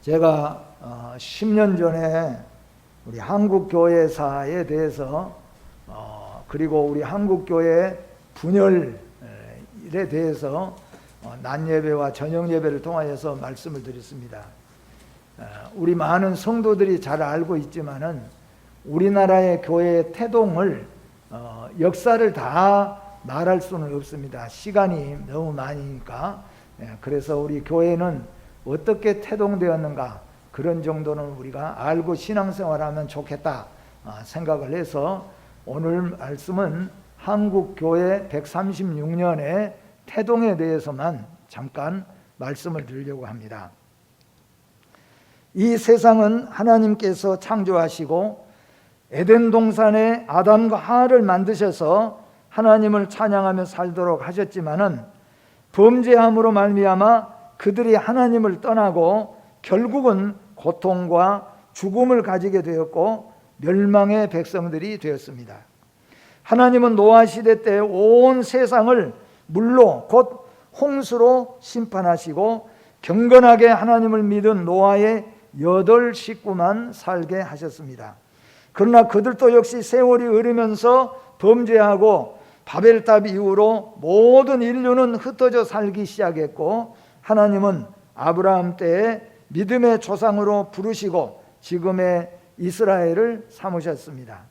제가 10년 전에 우리 한국교회사에 대해서 그리고 우리 한국교회 분열에 대해서 낮예배와 저녁예배를 통하여서 말씀을 드렸습니다. 우리 많은 성도들이 잘 알고 있지만은 우리나라의 교회의 태동을 역사를 다 말할 수는 없습니다. 시간이 너무 많으니까. 그래서 우리 교회는 어떻게 태동되었는가 그런 정도는 우리가 알고 신앙생활하면 좋겠다 생각을 해서 오늘 말씀은 한국교회 136년의 태동에 대해서만 잠깐 말씀을 드리려고 합니다. 이 세상은 하나님께서 창조하시고 에덴 동산에 아담과 하와를 만드셔서 하나님을 찬양하며 살도록 하셨지만은 범죄함으로 말미암아 그들이 하나님을 떠나고 결국은 고통과 죽음을 가지게 되었고 멸망의 백성들이 되었습니다. 하나님은 노아 시대 때 온 세상을 물로 곧 홍수로 심판하시고 경건하게 하나님을 믿은 노아의 8 식구만 살게 하셨습니다. 그러나 그들도 역시 세월이 흐르면서 범죄하고 바벨탑 이후로 모든 인류는 흩어져 살기 시작했고 하나님은 아브라함 때에 믿음의 조상으로 부르시고 지금의 이스라엘을 삼으셨습니다.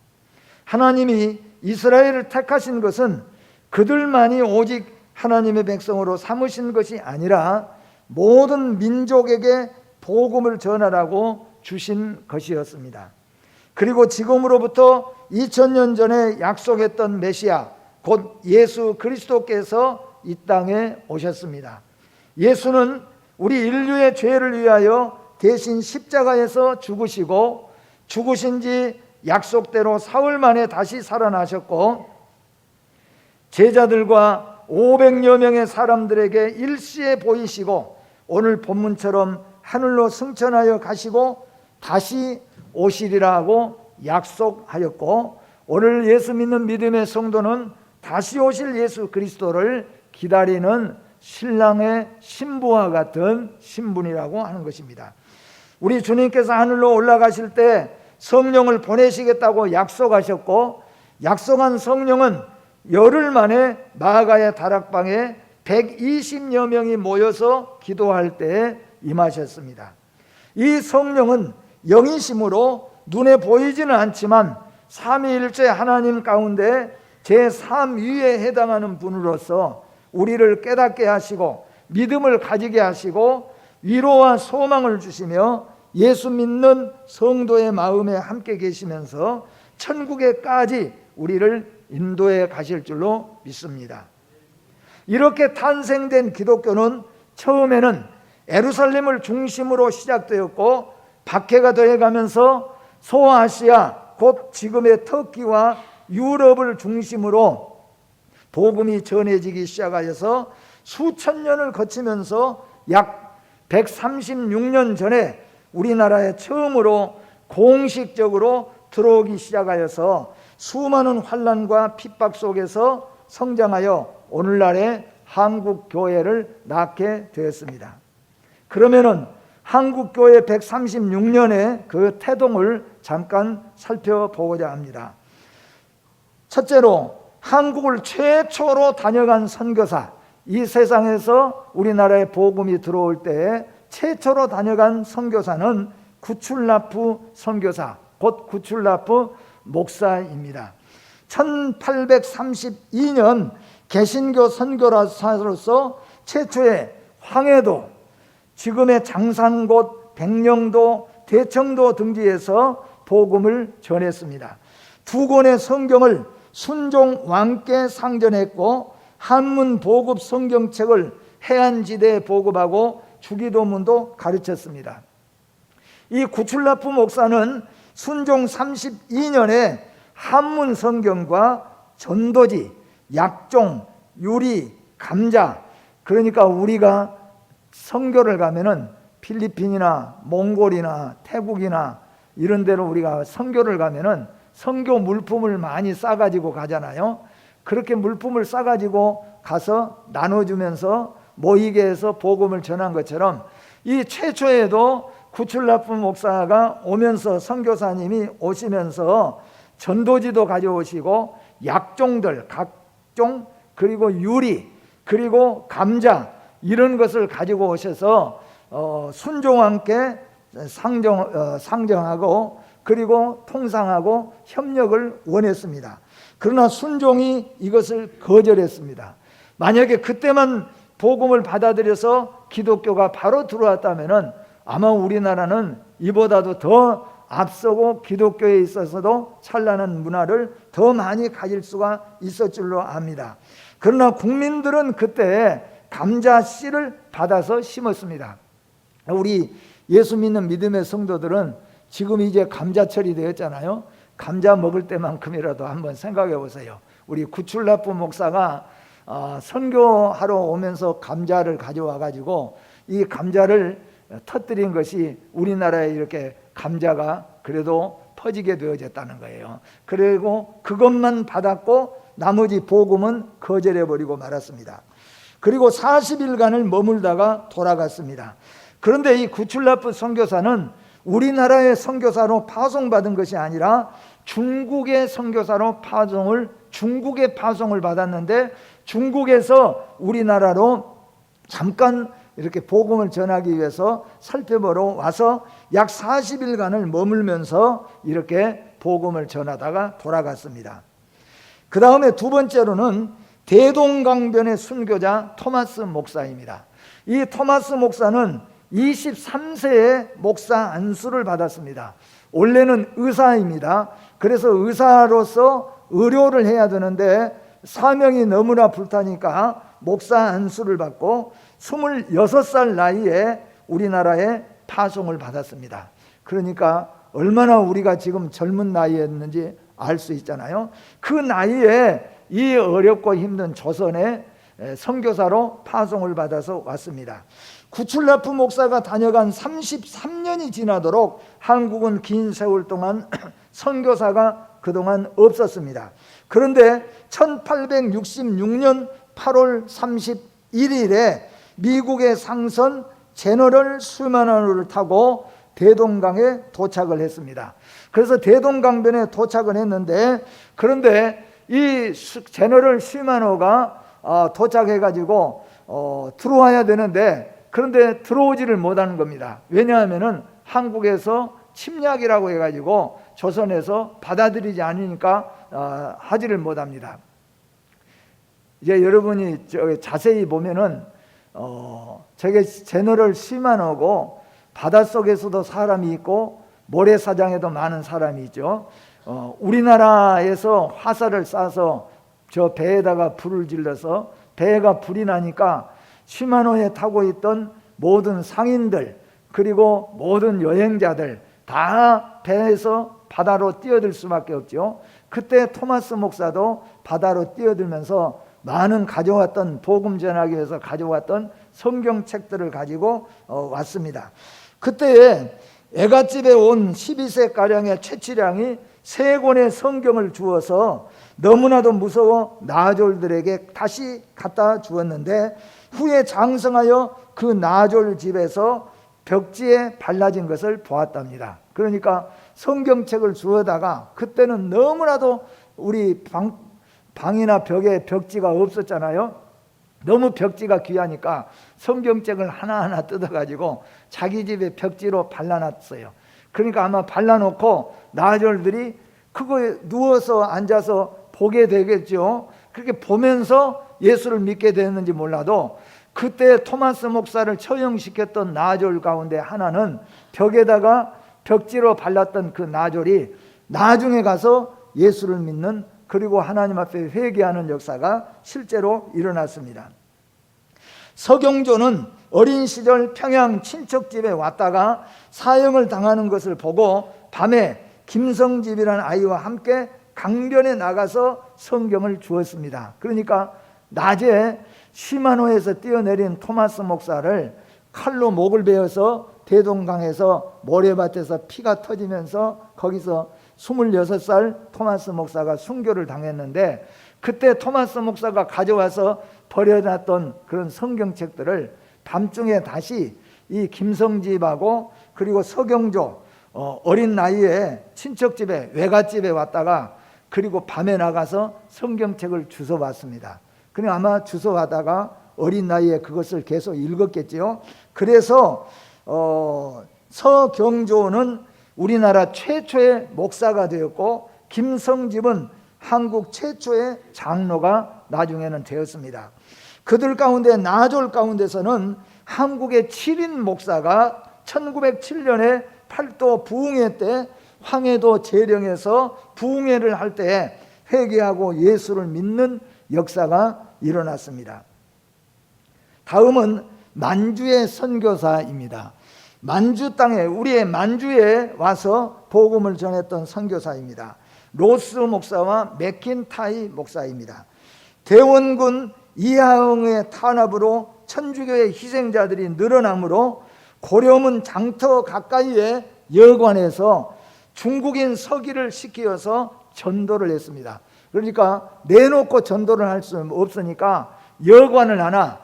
하나님이 이스라엘을 택하신 것은 그들만이 오직 하나님의 백성으로 삼으신 것이 아니라 모든 민족에게 복음을 전하라고 주신 것이었습니다. 그리고 지금으로부터 2000년 전에 약속했던 메시아 곧 예수 그리스도께서 이 땅에 오셨습니다. 예수는 우리 인류의 죄를 위하여 대신 십자가에서 죽으시고 죽으신 지 약속대로 사흘 만에 다시 살아나셨고 제자들과 500여 명의 사람들에게 일시에 보이시고 오늘 본문처럼 하늘로 승천하여 가시고 다시 오시리라고 약속하였고 오늘 예수 믿는 믿음의 성도는 다시 오실 예수 그리스도를 기다리는 신랑의 신부와 같은 신분이라고 하는 것입니다. 우리 주님께서 하늘로 올라가실 때 성령을 보내시겠다고 약속하셨고 약속한 성령은 열흘 만에 마가의 다락방에 120여 명이 모여서 기도할 때에 임하셨습니다. 이 성령은 영이심으로 눈에 보이지는 않지만 삼위일체 하나님 가운데 제3위에 해당하는 분으로서 우리를 깨닫게 하시고 믿음을 가지게 하시고 위로와 소망을 주시며 예수 믿는 성도의 마음에 함께 계시면서 천국에까지 우리를 인도해 가실 줄로 믿습니다. 이렇게 탄생된 기독교는 처음에는 예루살렘을 중심으로 시작되었고 박해가 더해가면서 소아시아 곧 지금의 터키와 유럽을 중심으로 복음이 전해지기 시작하여서 수천 년을 거치면서 약 136년 전에 우리나라에 처음으로 공식적으로 들어오기 시작하여서 수많은 환난과 핍박 속에서 성장하여 오늘날의 한국교회를 낳게 되었습니다. 그러면은 한국교회 136년의 그 태동을 잠깐 살펴보고자 합니다. 첫째로 한국을 최초로 다녀간 선교사, 이 세상에서 우리나라에 복음이 들어올 때 최초로 다녀간 선교사는 구출라프 선교사, 곧 구출라프 목사입니다. 1832년 개신교 선교사로서 최초의 황해도, 지금의 장산곳, 백령도, 대청도 등지에서 복음을 전했습니다. 2권의 성경을 순종 왕께 상전했고 한문 보급 성경책을 해안지대에 보급하고 주기도문도 가르쳤습니다. 이 구출라프 목사는 순종 32년에 한문 성경과 전도지, 약종, 유리, 감자, 그러니까 우리가 선교를 가면은 필리핀이나 몽골이나 태국이나 이런 데로 우리가 선교를 가면은 선교 물품을 많이 싸가지고 가잖아요. 그렇게 물품을 싸가지고 가서 나눠주면서 모이게 해서 복음을 전한 것처럼 이 최초에도 구출라프 목사가 오면서 선교사님이 오시면서 전도지도 가져오시고 약종들 각종, 그리고 유리, 그리고 감자 이런 것을 가지고 오셔서 순종함께 상정하고 그리고 통상하고 협력을 원했습니다. 그러나 순종이 이것을 거절했습니다. 만약에 그때만 복음을 받아들여서 기독교가 바로 들어왔다면 아마 우리나라는 이보다도 더 앞서고 기독교에 있어서도 찬란한 문화를 더 많이 가질 수가 있을 줄로 압니다. 그러나 국민들은 그때 감자 씨를 받아서 심었습니다. 우리 예수 믿는 믿음의 성도들은 지금 이제 감자철이 되었잖아요. 감자 먹을 때만큼이라도 한번 생각해 보세요. 우리 구출라프 목사가 선교하러 오면서 감자를 가져와 가지고 이 감자를 터뜨린 것이 우리나라에 이렇게 감자가 그래도 퍼지게 되어졌다는 거예요. 그리고 그것만 받았고 나머지 복음은 거절해버리고 말았습니다. 그리고 40일간을 머물다가 돌아갔습니다. 그런데 이 구출라프 선교사는 우리나라의 선교사로 파송받은 것이 아니라 중국의 선교사로 중국에 파송을 받았는데 중국에서 우리나라로 잠깐 이렇게 복음을 전하기 위해서 살펴보러 와서 약 40일간을 머물면서 이렇게 복음을 전하다가 돌아갔습니다. 그 다음에 두 번째로는 대동강변의 순교자 토마스 목사입니다. 이 토마스 목사는 23세에 목사 안수를 받았습니다. 원래는 의사입니다. 그래서 의사로서 의료를 해야 되는데 사명이 너무나 불타니까 목사 안수를 받고 26살 나이에 우리나라에 파송을 받았습니다. 그러니까 얼마나 우리가 지금 젊은 나이였는지 알 수 있잖아요. 그 나이에 이 어렵고 힘든 조선에 선교사로 파송을 받아서 왔습니다. 구출라프 목사가 다녀간 33년이 지나도록 한국은 긴 세월 동안 선교사가 그동안 없었습니다. 그런데 1866년 8월 31일에 미국의 상선 제너럴 슈마노를 타고 대동강에 도착을 했습니다. 그래서 대동강변에 도착을 했는데, 그런데 이 제너럴 슈마노가 도착해가지고 들어와야 되는데, 그런데 들어오지를 못하는 겁니다. 왜냐하면은 한국에서 침략이라고 해가지고 조선에서 받아들이지 않으니까 하지를 못합니다. 이제 여러분이 자세히 보면은 저게 제너럴 슈마노고 바닷속에서도 사람이 있고 모래사장에도 많은 사람이 있죠. 우리나라에서 화살을 쏴서 저 배에다가 불을 질러서 배가 불이 나니까 슈마노에 타고 있던 모든 상인들 그리고 모든 여행자들 다 배에서 바다로 뛰어들 수밖에 없죠. 그때 토마스 목사도 바다로 뛰어들면서 많은 가져왔던 복음 전하기 위해서 가져왔던 성경책들을 가지고 왔습니다. 그때에 애갓집에 온 12세가량의 최치량이 3권의 성경을 주어서 너무나도 무서워 나졸들에게 다시 갖다 주었는데, 후에 장성하여 그 나졸 집에서 벽지에 발라진 것을 보았답니다. 그러니까 성경책을 주어다가 그때는 너무나도 우리 방이나 벽에 벽지가 없었잖아요. 너무 벽지가 귀하니까 성경책을 하나하나 뜯어가지고 자기 집에 벽지로 발라놨어요. 그러니까 아마 발라놓고 나졸들이 그거에 누워서 앉아서 보게 되겠죠. 그렇게 보면서 예수를 믿게 됐는지 몰라도 그때 토마스 목사를 처형시켰던 나졸 가운데 하나는 벽에다가 벽지로 발랐던 그 나졸이 나중에 가서 예수를 믿는, 그리고 하나님 앞에 회개하는 역사가 실제로 일어났습니다. 서경조는 어린 시절 평양 친척집에 왔다가 사형을 당하는 것을 보고 밤에 김성집이라는 아이와 함께 강변에 나가서 성경을 주었습니다. 그러니까 낮에 시마노에서 뛰어내린 토마스 목사를 칼로 목을 베어서 대동강에서 모래밭에서 피가 터지면서 거기서 26살 토마스 목사가 순교를 당했는데, 그때 토마스 목사가 가져와서 버려놨던 그런 성경책들을 밤중에 다시 이 김성집하고 그리고 서경조 어린 나이에 친척집에 외갓집에 왔다가 그리고 밤에 나가서 성경책을 주워왔습니다. 그러니까 아마 주워와다가 어린 나이에 그것을 계속 읽었겠지요. 그래서 서경조는 우리나라 최초의 목사가 되었고 김성집은 한국 최초의 장로가 나중에는 되었습니다. 그들 가운데 나졸 가운데서는 한국의 7인 목사가 1907년에 팔도 부흥회 때 황해도 재령에서 부흥회를 할 때 회개하고 예수를 믿는 역사가 일어났습니다. 다음은 만주의 선교사입니다. 만주 땅에, 우리의 만주에 와서 복음을 전했던 선교사입니다. 로스 목사와 맥킨타이 목사입니다. 대원군 이하응의 탄압으로 천주교의 희생자들이 늘어나므로 고려문 장터 가까이에 여관에서 중국인 서기를 시키어서 전도를 했습니다. 그러니까 내놓고 전도를 할 수 없으니까 여관을 하나,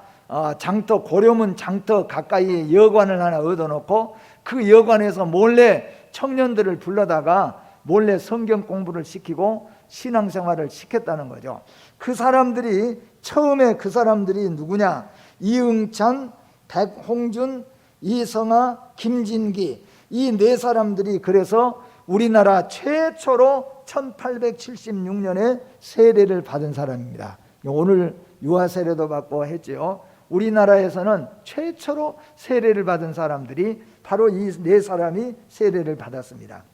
장터, 고려문 장터 가까이에 여관을 하나 얻어놓고 그 여관에서 몰래 청년들을 불러다가 몰래 성경 공부를 시키고 신앙생활을 시켰다는 거죠. 그 사람들이 처음에 그 사람들이 누구냐? 이응찬, 백홍준, 이성아, 김진기, 이 네 사람들이 그래서 우리나라 최초로 1876년에 세례를 받은 사람입니다. 오늘 유아 세례도 받고 했죠. 우리나라에서는 최초로 세례를 받은 사람들이 바로 이 네 사람이 세례를 받았습니다.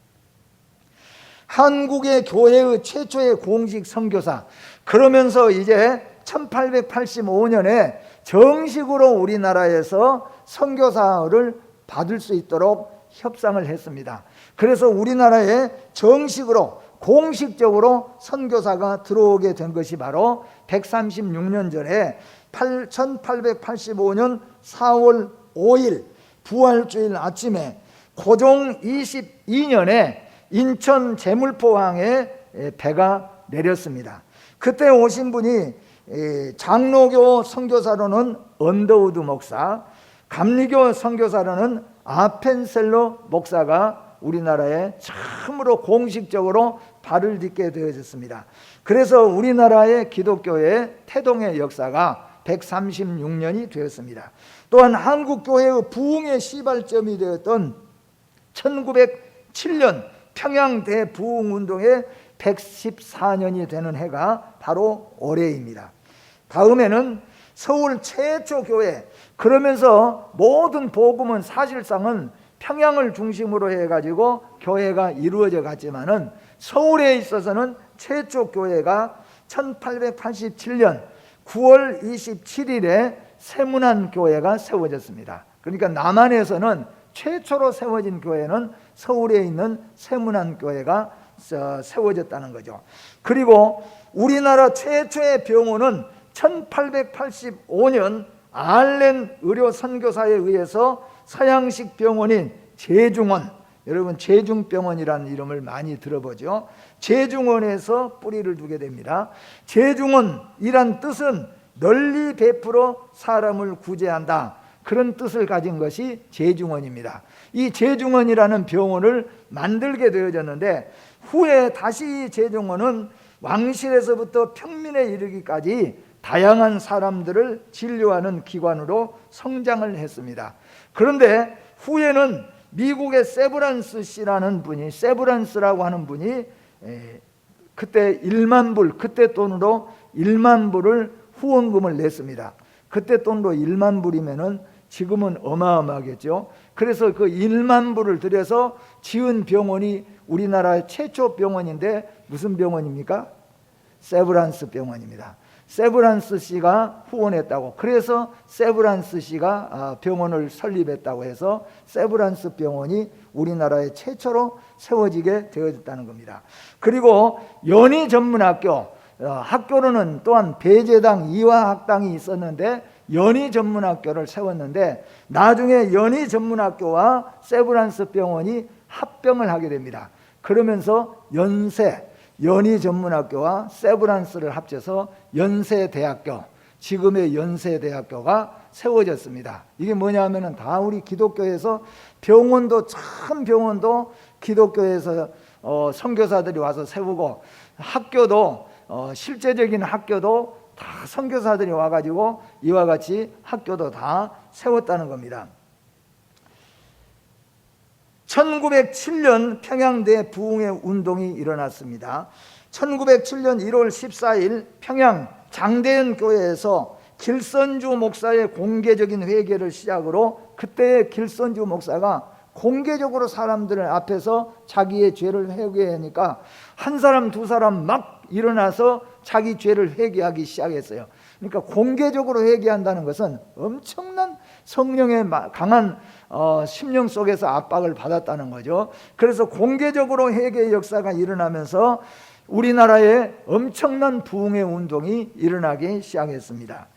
한국의 교회의 최초의 공식 선교사, 그러면서 이제 1885년에 정식으로 우리나라에서 선교사를 받을 수 있도록 협상을 했습니다. 그래서 우리나라에 정식으로 공식적으로 선교사가 들어오게 된 것이 바로 136년 전에 1885년 4월 5일 부활주일 아침에 고종 22년에 인천 제물포항에 배가 내렸습니다. 그때 오신 분이 장로교 선교사로는 언더우드 목사, 감리교 선교사로는 아펜셀러 목사가 우리나라에 처음으로 공식적으로 발을 딛게 되어졌습니다. 그래서 우리나라의 기독교의 태동의 역사가 136년이 되었습니다. 또한 한국교회의 부흥의 시발점이 되었던 1907년 평양 대부흥운동의 114년이 되는 해가 바로 올해입니다. 다음에는 서울 최초 교회, 그러면서 모든 복음은 사실상은 평양을 중심으로 해가지고 교회가 이루어져 갔지만은 서울에 있어서는 최초 교회가 1887년 9월 27일에 세문안 교회가 세워졌습니다. 그러니까 남한에서는 최초로 세워진 교회는 서울에 있는 세문안 교회가 세워졌다는 거죠. 그리고 우리나라 최초의 병원은 1885년 알렌 의료 선교사에 의해서 서양식 병원인 제중원, 여러분 제중병원이라는 이름을 많이 들어보죠. 제중원에서 뿌리를 두게 됩니다. 제중원이란 뜻은 널리 베풀어 사람을 구제한다, 그런 뜻을 가진 것이 제중원입니다. 이 제중원이라는 병원을 만들게 되어졌는데 후에 다시 이 제중원은 왕실에서부터 평민에 이르기까지 다양한 사람들을 진료하는 기관으로 성장을 했습니다. 그런데 후에는 미국의 세브란스 씨라는 분이, 세브란스라고 하는 분이 그때 1만 불, 그때 돈으로 1만 불을 후원금을 냈습니다. 그때 돈으로 1만 불이면은 지금은 어마어마하겠죠. 그래서 그 1만 불을 들여서 지은 병원이 우리나라의 최초 병원인데 무슨 병원입니까? 세브란스 병원입니다. 세브란스 씨가 후원했다고, 그래서 세브란스 씨가 병원을 설립했다고 해서 세브란스 병원이 우리나라의 최초로 세워지게 되어졌다는 겁니다. 그리고 연희전문학교, 학교로는 또한 배제당, 이화학당이 있었는데 연희전문학교를 세웠는데 나중에 연희전문학교와 세브란스 병원이 합병을 하게 됩니다. 그러면서 연희전문학교와 세브란스를 합쳐서 연세대학교, 지금의 연세대학교가 세워졌습니다. 이게 뭐냐면은 다 우리 기독교에서 병원도, 참 병원도 기독교에서 선교사들이 와서 세우고, 학교도 실제적인 학교도 다 선교사들이 와가지고 이와 같이 학교도 다 세웠다는 겁니다. 1907년 평양대 부흥회 운동이 일어났습니다. 1907년 1월 14일 평양 장대현 교회에서 길선주 목사의 공개적인 회개를 시작으로, 그때 길선주 목사가 공개적으로 사람들 앞에서 자기의 죄를 회개하니까 한 사람 두 사람 막 일어나서 자기 죄를 회개하기 시작했어요. 그러니까 공개적으로 회개한다는 것은 엄청난 성령의 강한 심령 속에서 압박을 받았다는 거죠. 그래서 공개적으로 회개의 역사가 일어나면서 우리나라에 엄청난 부흥의 운동이 일어나기 시작했습니다.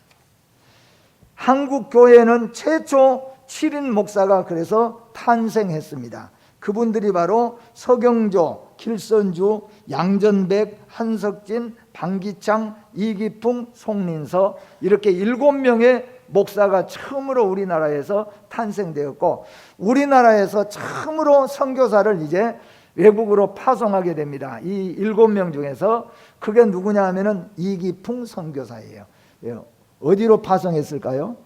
한국 교회는 최초 7인 목사가 그래서 탄생했습니다. 그분들이 바로 서경조, 길선주, 양전백, 한석진, 방기창, 이기풍, 송민서, 이렇게 7명의 목사가 처음으로 우리나라에서 탄생되었고, 우리나라에서 처음으로 선교사를 이제 외국으로 파송하게 됩니다. 이 7명 중에서 그게 누구냐 하면은 이기풍 선교사예요. 어디로 파송했을까요?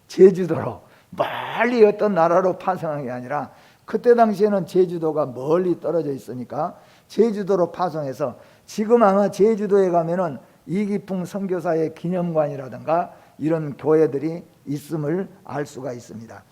제주도로, 멀리 어떤 나라로 파송한 게 아니라, 그때 당시에는 제주도가 멀리 떨어져 있으니까 제주도로 파송해서, 지금 아마 제주도에 가면은 이기풍 선교사의 기념관이라든가 이런 교회들이 있음을 알 수가 있습니다.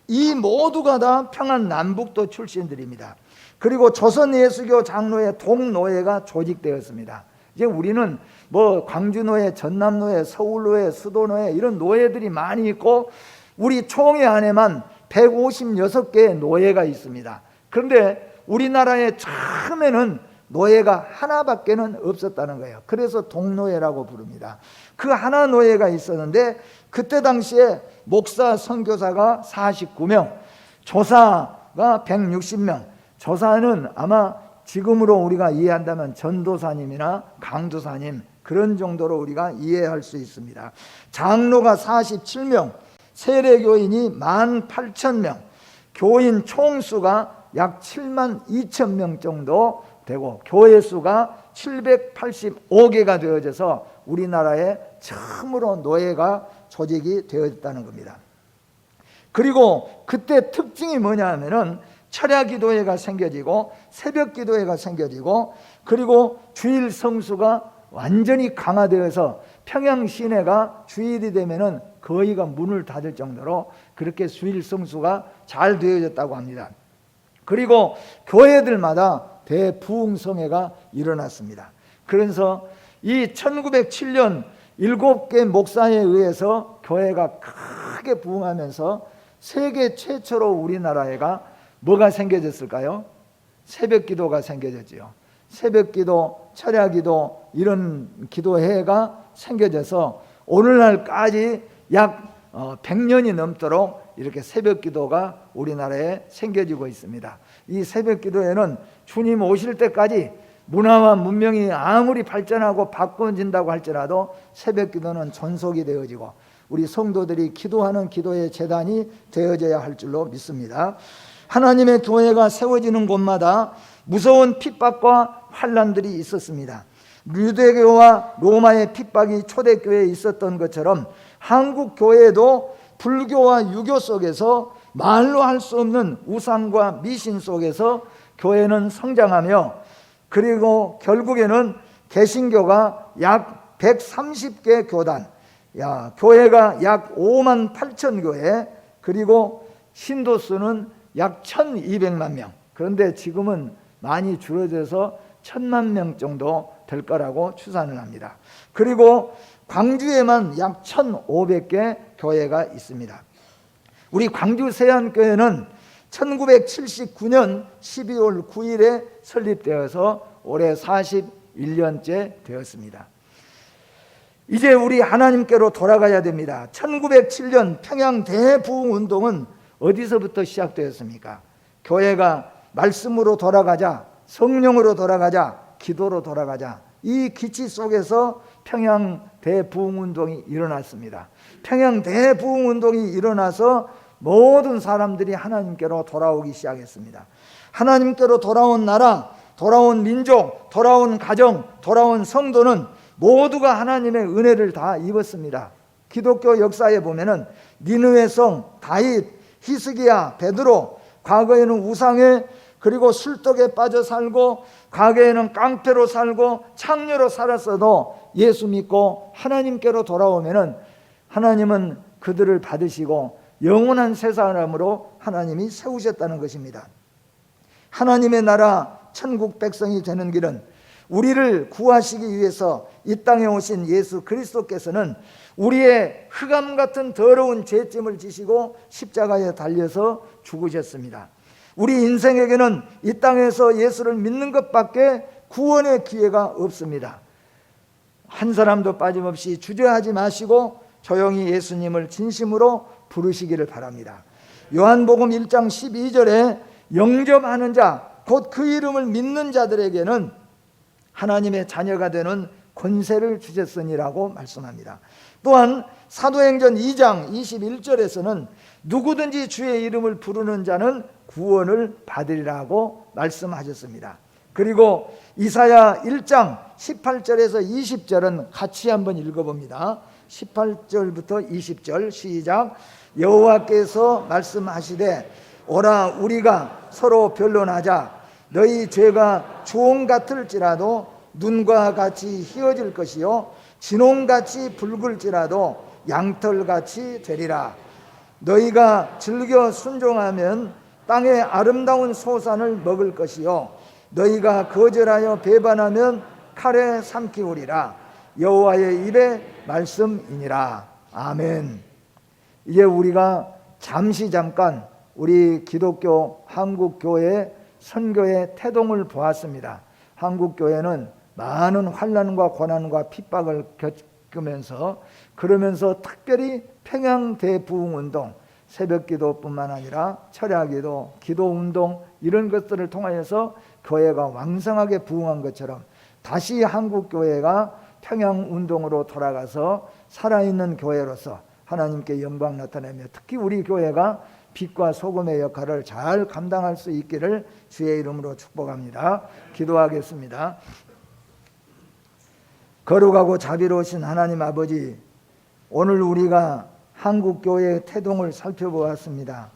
이 모두가 다 평안 남북도 출신들입니다. 그리고 조선예수교 장로회 동노회가 조직되었습니다. 이제 우리는 뭐 광주노회, 전남노회, 서울노회, 수도노회 이런 노회들이 많이 있고, 우리 총회 안에만 156개의 노회가 있습니다. 그런데 우리나라에 처음에는 노예가 하나밖에는 없었다는 거예요. 그래서 동노예라고 부릅니다. 그 하나 노예가 있었는데, 그때 당시에 목사 선교사가 49명, 조사가 160명. 조사는 아마 지금으로 우리가 이해한다면 전도사님이나 강도사님, 그런 정도로 우리가 이해할 수 있습니다. 장로가 47명, 세례교인이 18,000명, 교인 총수가 약 72,000명 정도 되고, 교회 수가 785개가 되어져서 우리나라에 처음으로 노예가 조직이 되어졌다는 겁니다. 그리고 그때 특징이 뭐냐 하면은 철야기도회가 생겨지고 새벽기도회가 생겨지고, 그리고 주일 성수가 완전히 강화되어서 평양 시내가 주일이 되면은 거의가 문을 닫을 정도로 그렇게 주일 성수가 잘 되어졌다고 합니다. 그리고 교회들마다 대부흥성회가 일어났습니다. 그래서 이 1907년 7개 목사에 의해서 교회가 크게 부흥하면서 세계 최초로 우리나라에가 뭐가 생겨졌을까요? 새벽기도가 생겨졌지요. 새벽기도, 철야기도 이런 기도회가 생겨져서 오늘날까지 약 100년이 넘도록 이렇게 새벽기도가 우리나라에 생겨지고 있습니다. 이 새벽기도회는 주님 오실 때까지 문화와 문명이 아무리 발전하고 바꿔진다고 할지라도 새벽기도는 존속이 되어지고 우리 성도들이 기도하는 기도의 재단이 되어져야 할 줄로 믿습니다. 하나님의 교회가 세워지는 곳마다 무서운 핍박과 환난들이 있었습니다. 유대교와 로마의 핍박이 초대교회에 있었던 것처럼 한국 교회도 불교와 유교 속에서 말로 할 수 없는 우상과 미신 속에서 교회는 성장하며, 그리고 결국에는 개신교가 약 130개 교단, 교회가 약 5만 8천 교회, 그리고 신도 수는 약 1200만 명. 그런데 지금은 많이 줄어들어서 1000만 명 정도 될 거라고 추산을 합니다. 그리고 광주에만 약 1500개 교회가 있습니다. 우리 광주 세안교회는 1979년 12월 9일에 설립되어서 올해 41년째 되었습니다. 이제 우리 하나님께로 돌아가야 됩니다. 1907년 평양 대부흥운동은 어디서부터 시작되었습니까? 교회가 말씀으로 돌아가자, 성령으로 돌아가자, 기도로 돌아가자, 이 기치 속에서 평양 대부흥운동이 일어났습니다. 평양 대부흥운동이 일어나서 모든 사람들이 하나님께로 돌아오기 시작했습니다. 하나님께로 돌아온 나라, 돌아온 민족, 돌아온 가정, 돌아온 성도는 모두가 하나님의 은혜를 다 입었습니다. 기독교 역사에 보면은 니느웨 성, 다윗, 히스기야, 베드로, 과거에는 우상에 그리고 술독에 빠져 살고 과거에는 깡패로 살고 창녀로 살았어도 예수 믿고 하나님께로 돌아오면은 하나님은 그들을 받으시고 영원한 새 사람으로 하나님이 세우셨다는 것입니다. 하나님의 나라 천국 백성이 되는 길은 우리를 구하시기 위해서 이 땅에 오신 예수 그리스도께서는 우리의 흑암 같은 더러운 죄짐을 지시고 십자가에 달려서 죽으셨습니다. 우리 인생에게는 이 땅에서 예수를 믿는 것밖에 구원의 기회가 없습니다. 한 사람도 빠짐없이 주저하지 마시고 조용히 예수님을 진심으로 부르시기를 바랍니다. 요한복음 1장 12절에 영접하는 자, 곧 그 이름을 믿는 자들에게는 하나님의 자녀가 되는 권세를 주셨으니라고 말씀합니다. 또한 사도행전 2장 21절에서는 누구든지 주의 이름을 부르는 자는 구원을 받으리라고 말씀하셨습니다. 그리고 이사야 1장 18절에서 20절은 같이 한번 읽어봅니다. 18절부터 20절 시작. 여호와께서 말씀하시되 오라 우리가 서로 변론하자. 너희 죄가 주홍 같을지라도 눈과 같이 희어질 것이요 진홍같이 붉을지라도 양털같이 되리라. 너희가 즐겨 순종하면 땅의 아름다운 소산을 먹을 것이요 너희가 거절하여 배반하면 칼에 삼키우리라. 여호와의 입의 말씀이니라. 아멘. 이제 우리가 잠깐 우리 기독교 한국교회 선교의 태동을 보았습니다. 한국교회는 많은 환난과 고난과 핍박을 겪으면서 그러면서 특별히 평양 대부흥운동, 새벽기도뿐만 아니라 철야기도, 기도운동 이런 것들을 통하여서 교회가 왕성하게 부흥한 것처럼 다시 한국교회가 평양운동으로 돌아가서 살아있는 교회로서 하나님께 영광 나타내며 특히 우리 교회가 빛과 소금의 역할을 잘 감당할 수 있기를 주의 이름으로 축복합니다. 기도하겠습니다. 거룩하고 자비로우신 하나님 아버지, 오늘 우리가 한국교회의 태동을 살펴보았습니다.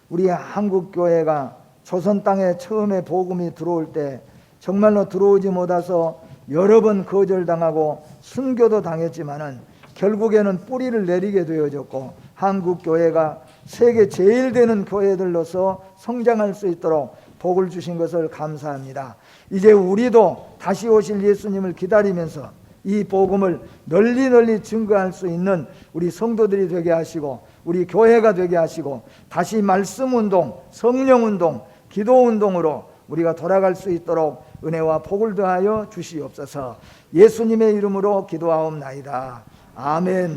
우리 한국교회가 조선 땅에 처음에 복음이 들어올 때 정말로 들어오지 못해서 여러 번 거절당하고 순교도 당했지만은 결국에는 뿌리를 내리게 되어졌고 한국교회가 세계 제일 되는 교회들로서 성장할 수 있도록 복을 주신 것을 감사합니다. 이제 우리도 다시 오실 예수님을 기다리면서 이 복음을 널리 증거할 수 있는 우리 성도들이 되게 하시고 우리 교회가 되게 하시고 다시 말씀운동, 성령운동, 기도운동으로 우리가 돌아갈 수 있도록 은혜와 복을 더하여 주시옵소서. 예수님의 이름으로 기도하옵나이다. 아멘.